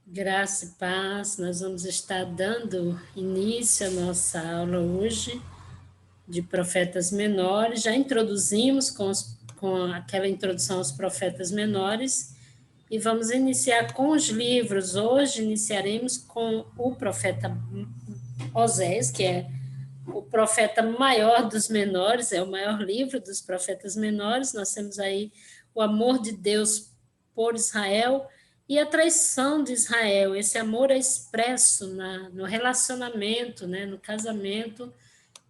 Graça e paz, nós vamos estar dando início à nossa aula hoje de profetas menores. Já introduzimos com aquela introdução aos profetas menores e vamos iniciar com os livros. Hoje iniciaremos com o profeta Osés, que é o profeta maior dos menores, é o maior livro dos profetas menores. Nós temos aí o amor de Deus por Israel e a traição de Israel. Esse amor é expresso no relacionamento, né, no casamento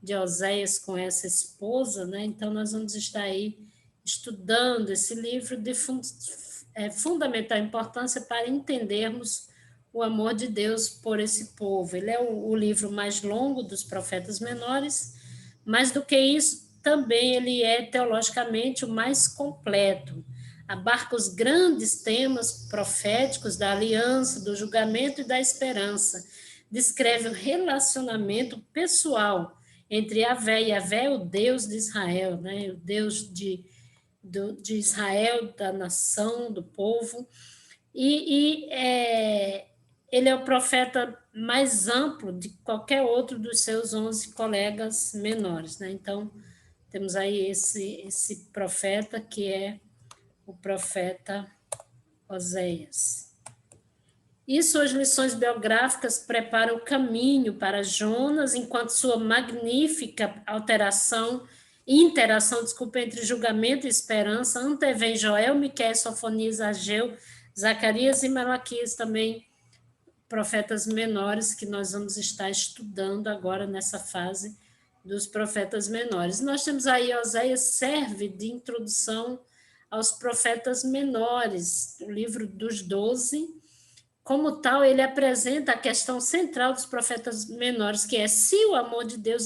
de Oséias com essa esposa, né? Então nós vamos estar aí estudando esse livro de fundamental importância para entendermos o amor de Deus por esse povo. Ele é o livro mais longo dos profetas menores, mais do que isso, também ele é teologicamente o mais completo. Abarca os grandes temas proféticos da aliança, do julgamento e da esperança. Descreve o relacionamento pessoal entre Yahvé. Yahvé é o Deus de Israel, né? O Deus de Israel, da nação, do povo. Ele é o profeta mais amplo de qualquer outro dos seus 11 colegas menores, né? Então, temos aí esse profeta que é o profeta Oséias. E suas lições biográficas preparam o caminho para Jonas, enquanto sua magnífica interação entre julgamento e esperança antevém Joel, Miqueias, Sofonias, Ageu, Zacarias e Malaquias, também profetas menores que nós vamos estar estudando agora nessa fase dos profetas menores. Nós temos aí Oséias, serve de introdução aos profetas menores, o livro dos 12. Como tal, ele apresenta a questão central dos profetas menores, que é se o amor de Deus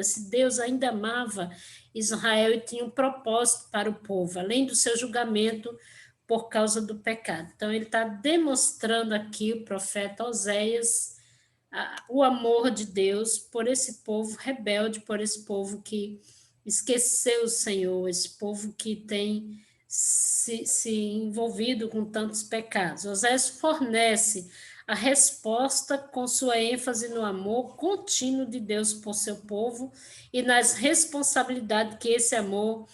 se Deus ainda amava Israel e tinha um propósito para o povo, além do seu julgamento por causa do pecado. Então, ele está demonstrando aqui, o profeta Oséias, o amor de Deus por esse povo rebelde, por esse povo que esqueceu o Senhor, esse povo que tem se envolvido com tantos pecados. Oséias fornece a resposta com sua ênfase no amor contínuo de Deus por seu povo e nas responsabilidades que esse amor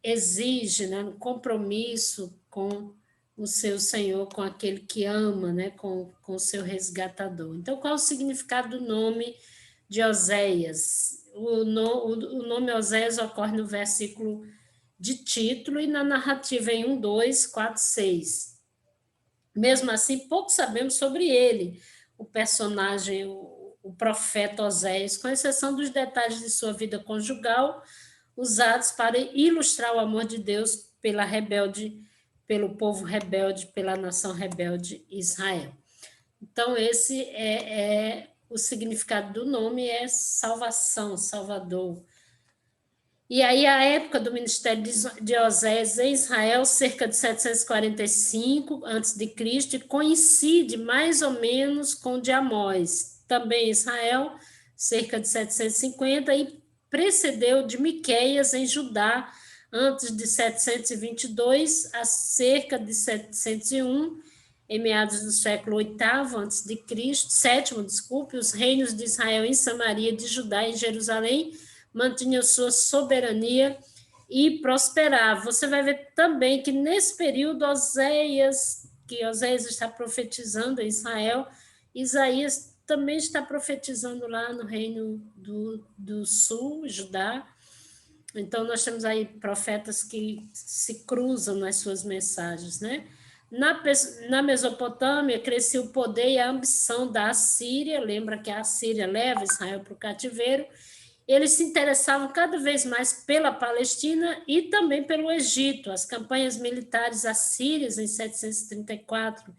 exige, né, no compromisso com o seu Senhor, com aquele que ama, né, com o seu resgatador. Então, qual é o significado do nome de Oséias? O nome Oséias ocorre no versículo de título e na narrativa em 1, 2, 4, 6. Mesmo assim, pouco sabemos sobre ele, o personagem, o profeta Oséias, com exceção dos detalhes de sua vida conjugal, usados para ilustrar o amor de Deus pelo povo rebelde, pela nação rebelde Israel. Então, esse é o significado do nome, é salvação, Salvador. E aí, a época do ministério de Oséias em Israel, cerca de 745 a.C., coincide mais ou menos com o de Amós, também em Israel, cerca de 750, e precedeu de Miqueias em Judá, antes de 722 a cerca de 701, em meados do século VIII a.C., sétimo, desculpe, os reinos de Israel em Samaria, de Judá e Jerusalém mantinham sua soberania e prosperava. Você vai ver também que nesse período Oséias está profetizando em Israel, Isaías também está profetizando lá no reino do sul, Judá. Então, nós temos aí profetas que se cruzam nas suas mensagens, né? Na Mesopotâmia, crescia o poder e a ambição da Assíria, lembra que a Assíria leva Israel para o cativeiro. Eles se interessavam cada vez mais pela Palestina e também pelo Egito. As campanhas militares assírias em 734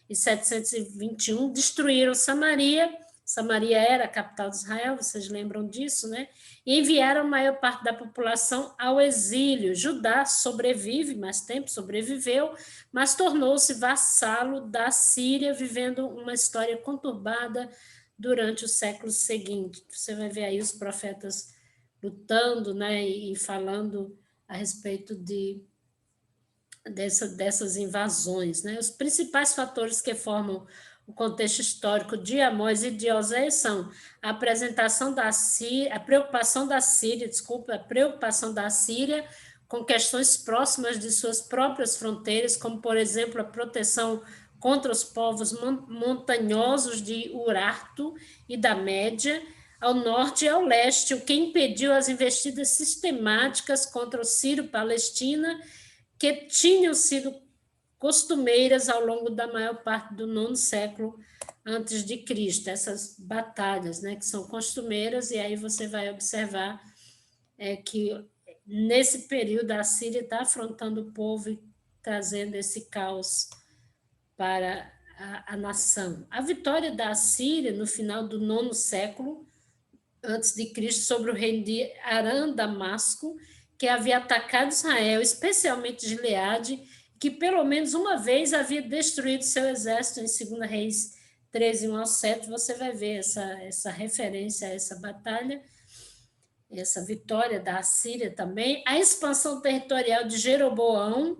e 721 destruíram Samaria. Samaria era a capital de Israel, vocês lembram disso, né? E enviaram a maior parte da população ao exílio. Judá sobrevive, mais tempo sobreviveu, mas tornou-se vassalo da Síria, vivendo uma história conturbada durante os séculos seguintes. Você vai ver aí os profetas lutando, né, e falando a respeito dessas invasões, né? Os principais fatores que formam o contexto histórico de Amós e de Oséias são a apresentação da Síria, a preocupação da Síria, desculpa, a preocupação da Síria com questões próximas de suas próprias fronteiras, como, por exemplo, a proteção contra os povos montanhosos de Urartu e da Média, ao norte e ao leste, o que impediu as investidas sistemáticas contra o Sírio-Palestina, que tinham sido costumeiras ao longo da maior parte do nono século antes de Cristo, essas batalhas, né, que são costumeiras, e aí você vai observar que nesse período a Síria está afrontando o povo e trazendo esse caos para a nação. A vitória da Síria no final do nono século antes de Cristo sobre o reino de Aram-Damasco, que havia atacado Israel, especialmente Gileade, que pelo menos uma vez havia destruído seu exército em 2 Reis 13, 1 ao 7, você vai ver essa referência a essa batalha, essa vitória da Assíria também, a expansão territorial de Jeroboão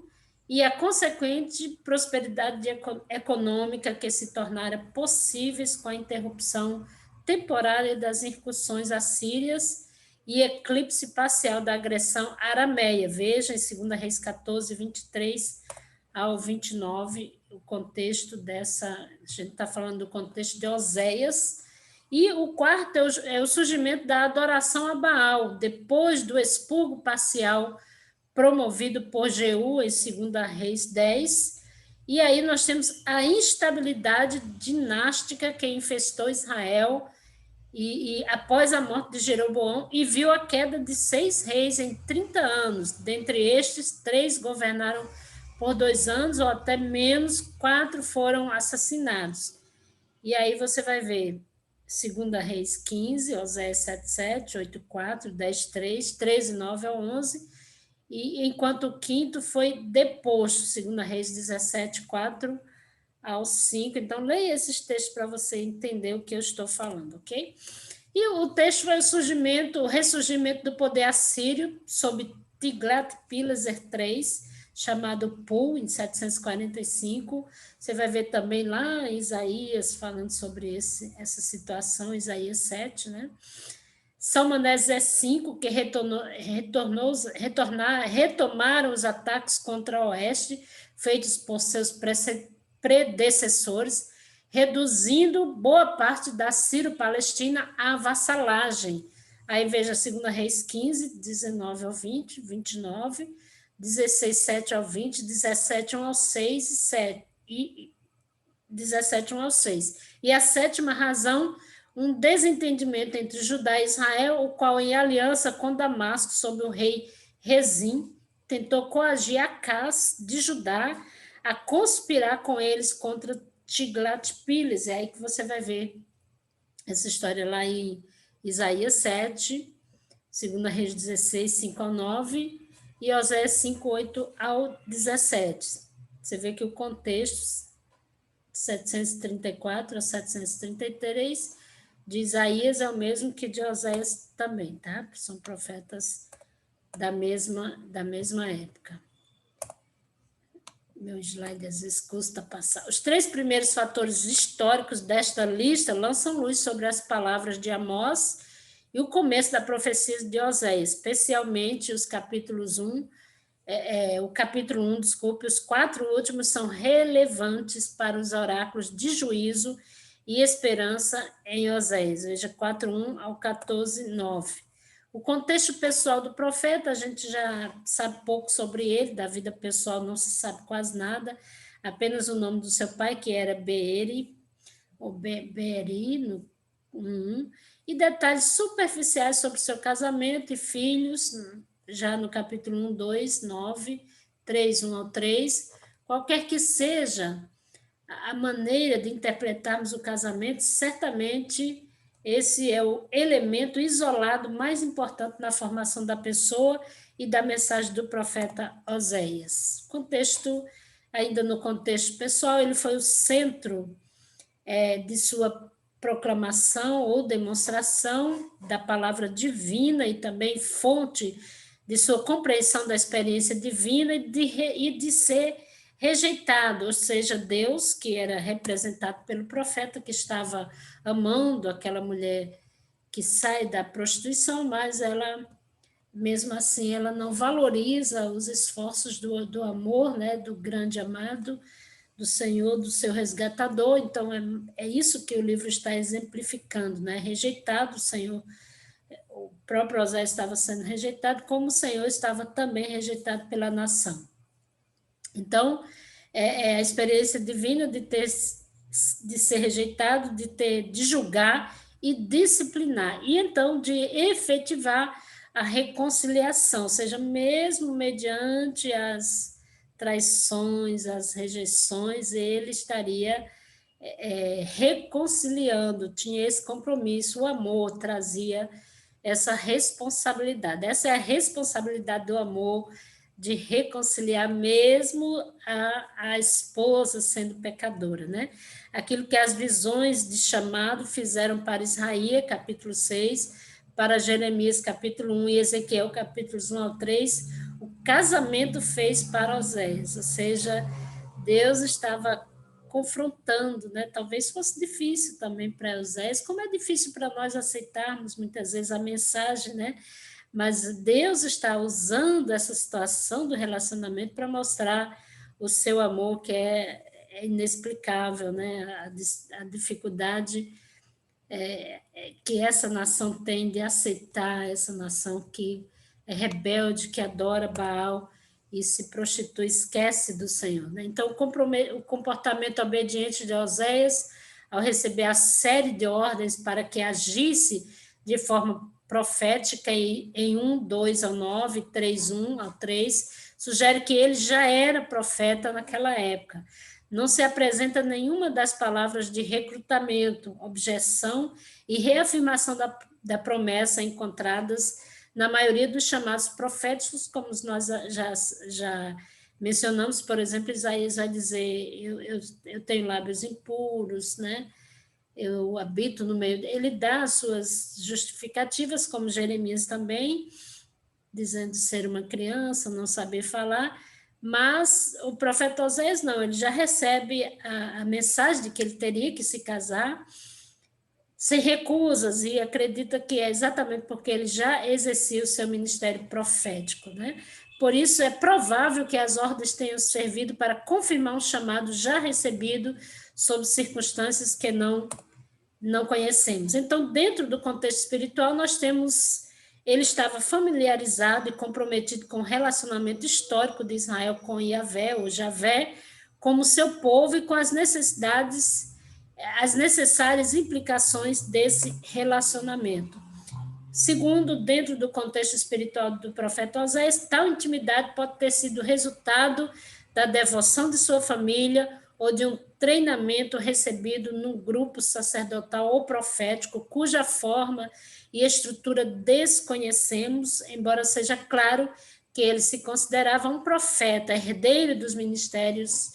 e a consequente prosperidade econômica que se tornara possíveis com a interrupção temporária das incursões assírias e eclipse parcial da agressão arameia. Veja em 2 Reis 14, 23 ao 29, o contexto dessa... A gente está falando do contexto de Oséias. E o quarto é o surgimento da adoração a Baal, depois do expurgo parcial promovido por Jeú em 2 Reis 10. E aí nós temos a instabilidade dinástica que infestou Israel e após a morte de Jeroboão, e viu a queda de 6 reis em 30 anos. Dentre estes, 3 governaram por 2 anos, ou até menos, 4 foram assassinados. E aí você vai ver 2 Reis 15, Oséias 7:7, 8:4, 10:3, 13:9 ao 11, e enquanto o quinto foi deposto, 2 Reis 17:4 ao 5. Então, leia esses textos para você entender o que eu estou falando, ok? E o texto foi o ressurgimento do poder assírio sob Tiglat-Pileser III, chamado Pul, em 745. Você vai ver também lá em Isaías falando sobre essa situação, Isaías 7, né? Salmanésar V, que retomaram os ataques contra o oeste, feitos por seus predecessores, reduzindo boa parte da Sírio-Palestina à vassalagem. Aí veja 2 Reis 15, 19 ao 20, 29, 16, 7 ao 20, 17, 1 ao 6 e 7, e 17, 1 ao 6. E a sétima razão, um desentendimento entre Judá e Israel, o qual, em aliança com Damasco, sob o rei Rezim, tentou coagir Acás de Judá a conspirar com eles contra Tiglat-Pileser. É aí que você vai ver essa história lá em Isaías 7, 2 Reis 16, 5 ao 9, e Oséias 5, 8 ao 17. Você vê que o contexto, 734 a 733, de Isaías é o mesmo que de Oséias também, tá? São profetas da mesma época. Meu slide às vezes custa passar. Os 3 primeiros fatores históricos desta lista lançam luz sobre as palavras de Amós e o começo da profecia de Oséias, especialmente os capítulos 1, os 4 últimos são relevantes para os oráculos de juízo e esperança em Oséias. Veja 4:1 ao 14:9. O contexto pessoal do profeta, a gente já sabe pouco sobre ele, da vida pessoal não se sabe quase nada, apenas o nome do seu pai, que era Beeri, ou Beeri, no 1, e detalhes superficiais sobre seu casamento e filhos, já no capítulo 1, 2, 9, 3, 1 ao 3. Qualquer que seja a maneira de interpretarmos o casamento, certamente esse é o elemento isolado mais importante na formação da pessoa e da mensagem do profeta Oséias. Ainda no contexto pessoal, ele foi o centro de sua proclamação ou demonstração da palavra divina e também fonte de sua compreensão da experiência divina e de ser rejeitado, ou seja, Deus, que era representado pelo profeta que estava amando aquela mulher que sai da prostituição, mas ela, mesmo assim, ela não valoriza os esforços do amor, né, do grande amado, do Senhor, do seu resgatador. Então, é isso que o livro está exemplificando, né? Rejeitado o Senhor, o próprio Osés estava sendo rejeitado, como o Senhor estava também rejeitado pela nação. Então, é a experiência divina de ser rejeitado, de julgar e disciplinar, e então de efetivar a reconciliação, ou seja, mesmo mediante as traições, as rejeições, ele estaria reconciliando, tinha esse compromisso, o amor trazia essa responsabilidade. Essa é a responsabilidade do amor, de reconciliar mesmo a esposa sendo pecadora, né? Aquilo que as visões de chamado fizeram para Israel, capítulo 6, para Jeremias, capítulo 1, e Ezequiel, capítulos 1 ao 3, o casamento fez para Oséias, ou seja, Deus estava confrontando, né? Talvez fosse difícil também para Oséias, como é difícil para nós aceitarmos muitas vezes a mensagem, né? Mas Deus está usando essa situação do relacionamento para mostrar o seu amor, que é inexplicável, né? A dificuldade que essa nação tem de aceitar, essa nação que é rebelde, que adora Baal e se prostitui, esquece do Senhor, né? Então, o comportamento obediente de Oséias, ao receber a série de ordens para que agisse de forma profética em 1:2 ao 9, 3:1 ao 3, sugere que ele já era profeta naquela época. Não se apresenta nenhuma das palavras de recrutamento, objeção e reafirmação da promessa encontradas na maioria dos chamados proféticos, como nós já mencionamos. Por exemplo, Isaías vai dizer, eu tenho lábios impuros, né? Eu habito no meio. Ele dá as suas justificativas, como Jeremias também, dizendo ser uma criança, não saber falar, mas o profeta Oséias não, ele já recebe a mensagem de que ele teria que se casar, se recusa e acredita que é exatamente porque ele já exercia o seu ministério profético, né? Por isso, é provável que as ordens tenham servido para confirmar um chamado já recebido sob circunstâncias que não conhecemos. Então, dentro do contexto espiritual, nós temos... Ele estava familiarizado e comprometido com o relacionamento histórico de Israel com Yahvé, ou Javé, como seu povo e com as necessárias implicações desse relacionamento. Segundo, dentro do contexto espiritual do profeta Oséias, tal intimidade pode ter sido resultado da devoção de sua família ou de um treinamento recebido num grupo sacerdotal ou profético, cuja forma e estrutura desconhecemos, embora seja claro que ele se considerava um profeta, herdeiro dos ministérios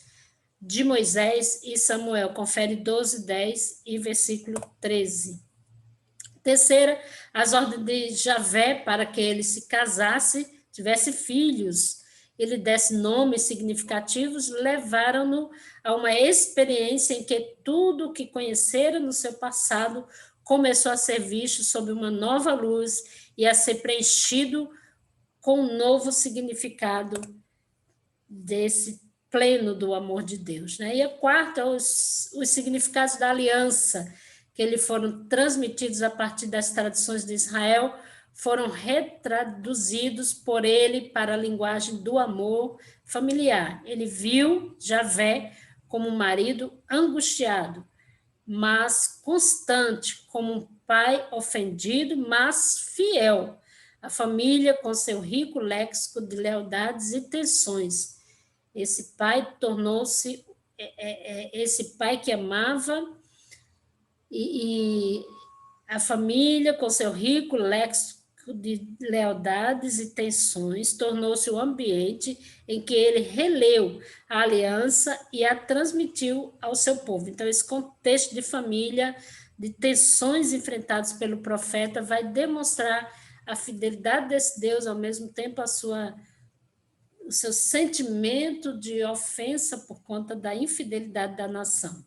de Moisés e Samuel. Confere 12:10 e versículo 13. Terceira, as ordens de Javé para que ele se casasse, tivesse filhos, ele desse nomes significativos, levaram-no a uma experiência em que tudo o que conhecera no seu passado começou a ser visto sob uma nova luz e a ser preenchido com um novo significado desse pleno do amor de Deus, né? E a quarta, os significados da aliança, que lhe foram transmitidos a partir das tradições de Israel, foram retraduzidos por ele para a linguagem do amor familiar. Ele viu Javé como um marido angustiado, mas constante, como um pai ofendido, mas fiel. A família com seu rico léxico de lealdades e tensões. Esse pai tornou-se esse pai que amava, e a família com seu rico léxico de lealdades e tensões tornou-se o ambiente em que ele releu a aliança e a transmitiu ao seu povo. Então, esse contexto de família, de tensões enfrentadas pelo profeta, vai demonstrar a fidelidade desse Deus, ao mesmo tempo o seu sentimento de ofensa por conta da infidelidade da nação.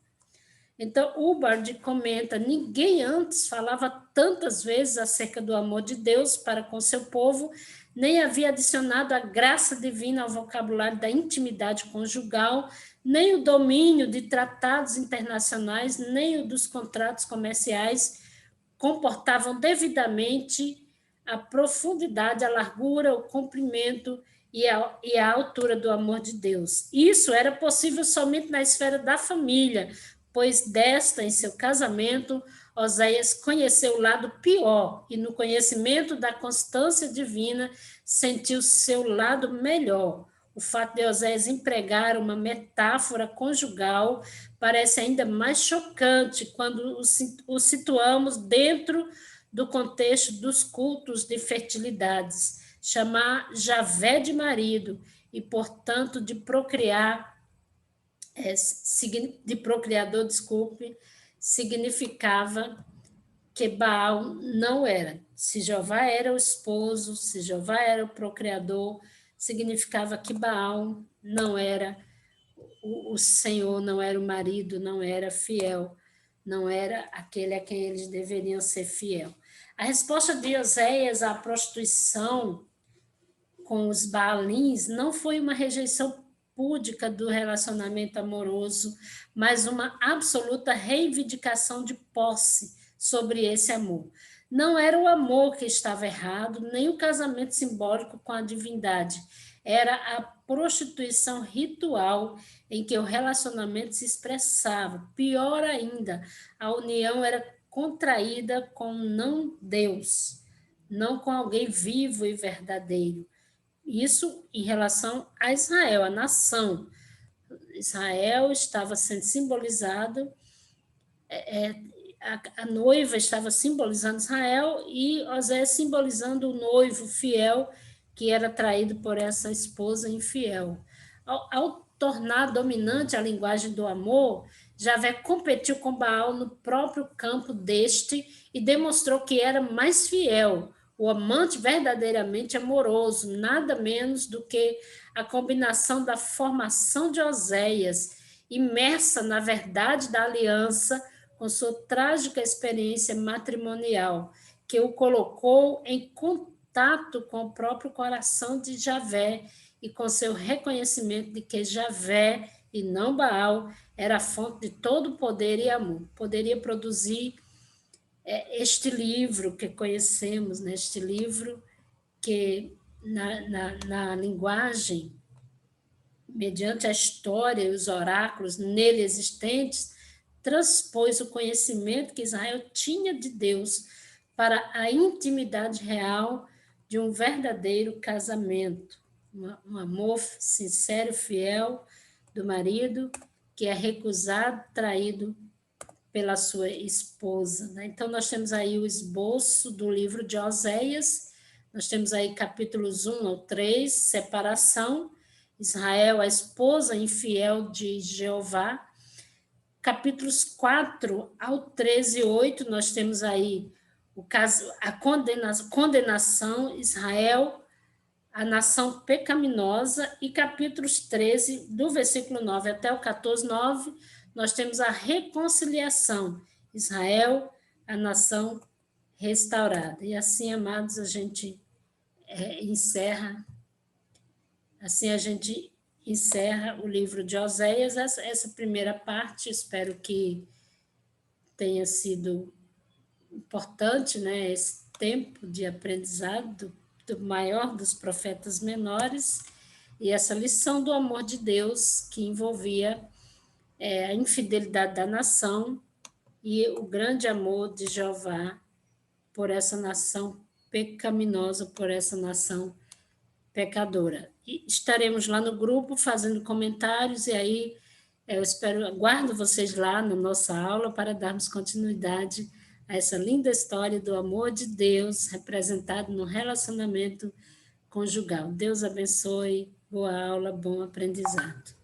Então, Hubbard comenta, ninguém antes falava tantas vezes acerca do amor de Deus para com seu povo, nem havia adicionado a graça divina ao vocabulário da intimidade conjugal, nem o domínio de tratados internacionais, nem o dos contratos comerciais comportavam devidamente a profundidade, a largura, o comprimento e a altura do amor de Deus. Isso era possível somente na esfera da família, pois desta, em seu casamento, Oséias conheceu o lado pior e no conhecimento da constância divina sentiu seu lado melhor. O fato de Oséias empregar uma metáfora conjugal parece ainda mais chocante quando o situamos dentro do contexto dos cultos de fertilidades. Chamar Javé de marido e, portanto, de procriador, significava que Baal não era. Se Jeová era o esposo, se Jeová era o procriador, significava que Baal não era o Senhor, não era o marido, não era fiel, não era aquele a quem eles deveriam ser fiel. A resposta de Oséias à prostituição com os Baalins não foi uma rejeição púdica do relacionamento amoroso, mas uma absoluta reivindicação de posse sobre esse amor. Não era o amor que estava errado, nem o casamento simbólico com a divindade. Era a prostituição ritual em que o relacionamento se expressava. Pior ainda, a união era contraída com não Deus, não com alguém vivo e verdadeiro. Isso em relação a Israel, a nação. Israel estava sendo simbolizado, a noiva estava simbolizando Israel e Oséias simbolizando o noivo fiel que era traído por essa esposa infiel. Ao tornar dominante a linguagem do amor, Javé competiu com Baal no próprio campo deste e demonstrou que era mais fiel, o amante verdadeiramente amoroso, nada menos do que a combinação da formação de Oséias, imersa na verdade da aliança, com sua trágica experiência matrimonial, que o colocou em contato com o próprio coração de Javé e com seu reconhecimento de que Javé, e não Baal, era a fonte de todo poder e amor. Poderia produzir este livro que conhecemos, né? Este livro que, na linguagem, mediante a história e os oráculos nele existentes, transpôs o conhecimento que Israel tinha de Deus para a intimidade real de um verdadeiro casamento, um amor sincero e fiel do marido que é recusado, traído pela sua esposa. Né? Então, nós temos aí o esboço do livro de Oséias, nós temos aí capítulos 1 ao 3, separação, Israel, a esposa infiel de Jeová. Capítulos 4 ao 13 e 8, nós temos aí o caso, a condenação, Israel, a nação pecaminosa, e capítulos 13, do versículo 9 até o 14, 9, nós temos a reconciliação, Israel, a nação restaurada. E assim, amados, a gente encerra o livro de Oséias, essa primeira parte. Espero que tenha sido importante, né, esse tempo de aprendizado do maior dos profetas menores, e essa lição do amor de Deus que envolvia a infidelidade da nação e o grande amor de Jeová por essa nação pecaminosa, por essa nação pecadora. E estaremos lá no grupo fazendo comentários, e aí eu aguardo vocês lá na nossa aula para darmos continuidade a essa linda história do amor de Deus representado no relacionamento conjugal. Deus abençoe, boa aula, bom aprendizado.